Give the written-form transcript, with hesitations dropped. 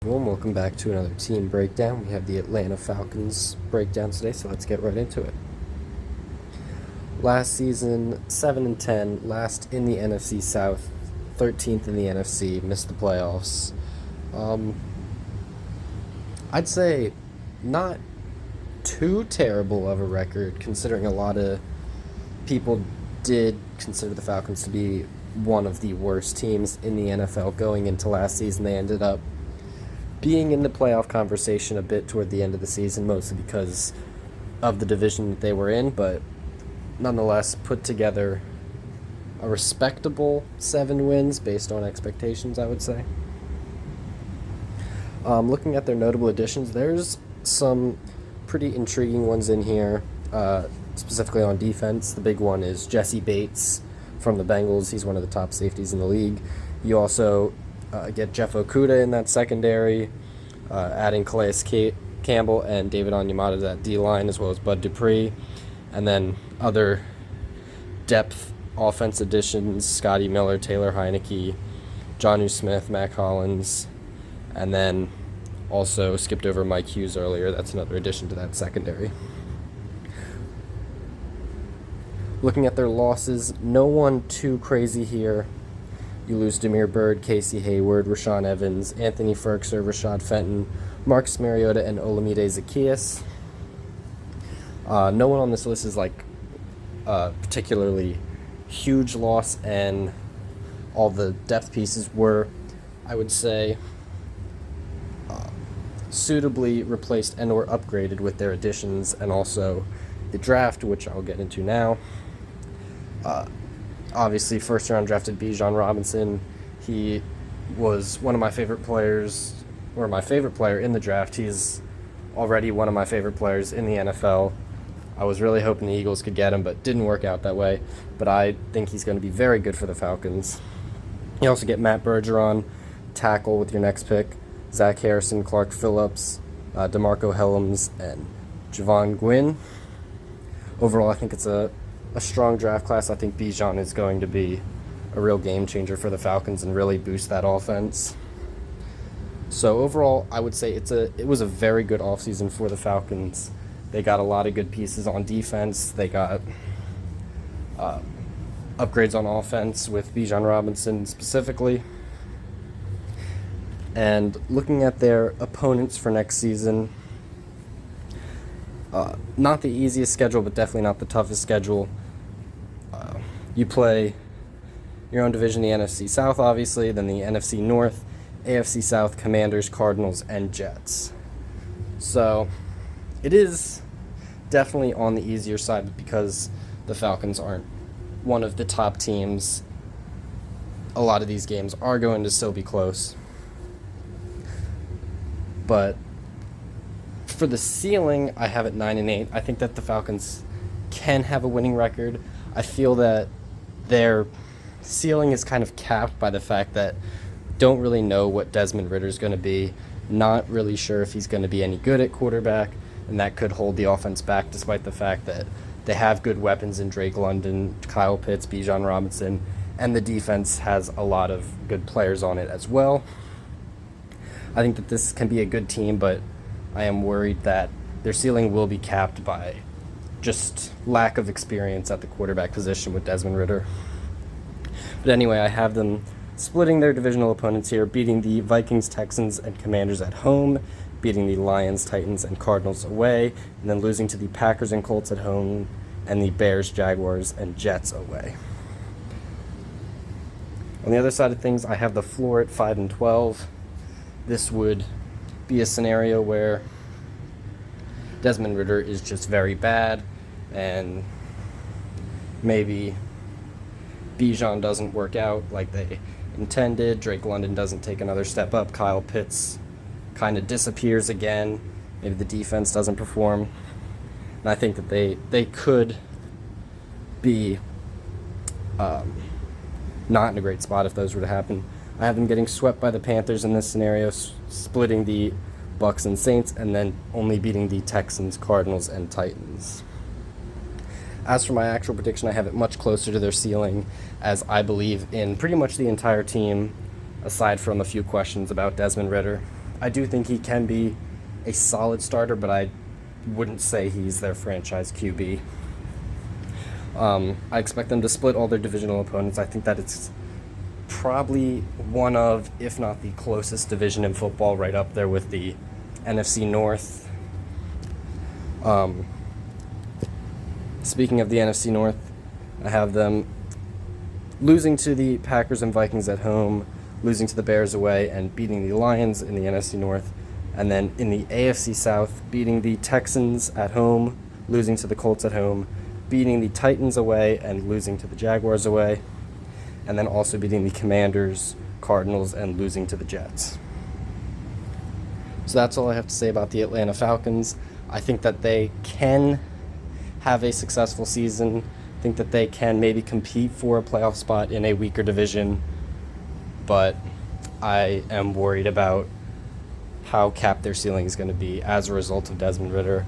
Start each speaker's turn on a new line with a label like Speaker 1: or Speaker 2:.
Speaker 1: Welcome back to another team breakdown. We have the Atlanta Falcons breakdown today, so let's get right into it. Last season, 7-10, last in the NFC South, 13th in the NFC, missed the playoffs. I'd say not too terrible of a record, considering a lot of people did consider the Falcons to be one of the worst teams in the NFL going into last season. They ended up being in the playoff conversation a bit toward the end of the season, mostly because of the division that they were in, but nonetheless put together a respectable 7 wins based on expectations, I would say. Looking at their notable additions, there's some pretty intriguing ones in here, specifically on defense. The big one is Jesse Bates from the Bengals. He's one of the top safeties in the league. You also get Jeff Okudah in that secondary, adding Calais Campbell and David Onyemata to that D-line, as well as Bud Dupree. And then other depth offense additions, Scotty Miller, Taylor Heineke, Jonnu Smith, Mac Hollins, and then also skipped over Mike Hughes earlier. That's another addition to that secondary. Looking at their losses, no one too crazy here. You lose Damiere Byrd, Casey Hayward, Rashaan Evans, Anthony Firkser, Rashad Fenton, Marcus Mariota, and Olamide Zaccheaus. No one on this list is like a particularly huge loss, and all the depth pieces were, I would say, suitably replaced and or upgraded with their additions, and also the draft, which I'll get into now. Obviously, first-round drafted Bijan Robinson. He was one of my favorite players, or my favorite player in the draft. He's already one of my favorite players in the NFL. I was really hoping the Eagles could get him, but didn't work out that way. But I think he's going to be very good for the Falcons. You also get Matt Bergeron, tackle with your next pick, Zach Harrison, Clark Phillips, DeMarco Hellams, and Javon Gwynn. Overall, I think it's a strong draft class. I think Bijan is going to be a real game changer for the Falcons and really boost that offense. So overall, I would say it was a very good offseason for the Falcons. They got a lot of good pieces on defense. They got upgrades on offense with Bijan Robinson specifically. And looking at their opponents for next season, not the easiest schedule, but definitely not the toughest schedule. You play your own division, the NFC South, obviously, then the NFC North, AFC South, Commanders, Cardinals, and Jets. So it is definitely on the easier side because the Falcons aren't one of the top teams. A lot of these games are going to still be close. But for the ceiling, I have it 9-8. I think that the Falcons can have a winning record. I feel that their ceiling is kind of capped by the fact that don't really know what Desmond Ridder is going to be. Not really sure if he's going to be any good at quarterback, and that could hold the offense back despite the fact that they have good weapons in Drake London, Kyle Pitts, Bijan Robinson, and the defense has a lot of good players on it as well. I think that this can be a good team, but I am worried that their ceiling will be capped by just lack of experience at the quarterback position with Desmond Ridder. But anyway, I have them splitting their divisional opponents here, beating the Vikings, Texans, and Commanders at home, beating the Lions, Titans, and Cardinals away, and then losing to the Packers and Colts at home, and the Bears, Jaguars, and Jets away. On the other side of things, I have the floor at 5-12. This would be a scenario where Desmond Ridder is just very bad, and maybe Bijan doesn't work out like they intended. Drake London doesn't take another step up. Kyle Pitts kind of disappears again. Maybe the defense doesn't perform. And I think that they could be not in a great spot if those were to happen. I have them getting swept by the Panthers in this scenario, splitting the Bucks and Saints, and then only beating the Texans, Cardinals, and Titans. As for my actual prediction, I have it much closer to their ceiling, as I believe in pretty much the entire team, aside from a few questions about Desmond Ridder. I do think he can be a solid starter, but I wouldn't say he's their franchise QB. I expect them to split all their divisional opponents. I think that it's probably one of, if not the closest division in football, right up there with the NFC North. Speaking of the NFC North, I have them losing to the Packers and Vikings at home, losing to the Bears away, and beating the Lions in the NFC North. And then in the AFC South, beating the Texans at home, losing to the Colts at home, beating the Titans away, and losing to the Jaguars away. And then also beating the Commanders, Cardinals, and losing to the Jets. So that's all I have to say about the Atlanta Falcons. I think that they can have a successful season. I think that they can maybe compete for a playoff spot in a weaker division. But I am worried about how capped their ceiling is going to be as a result of Desmond Ridder.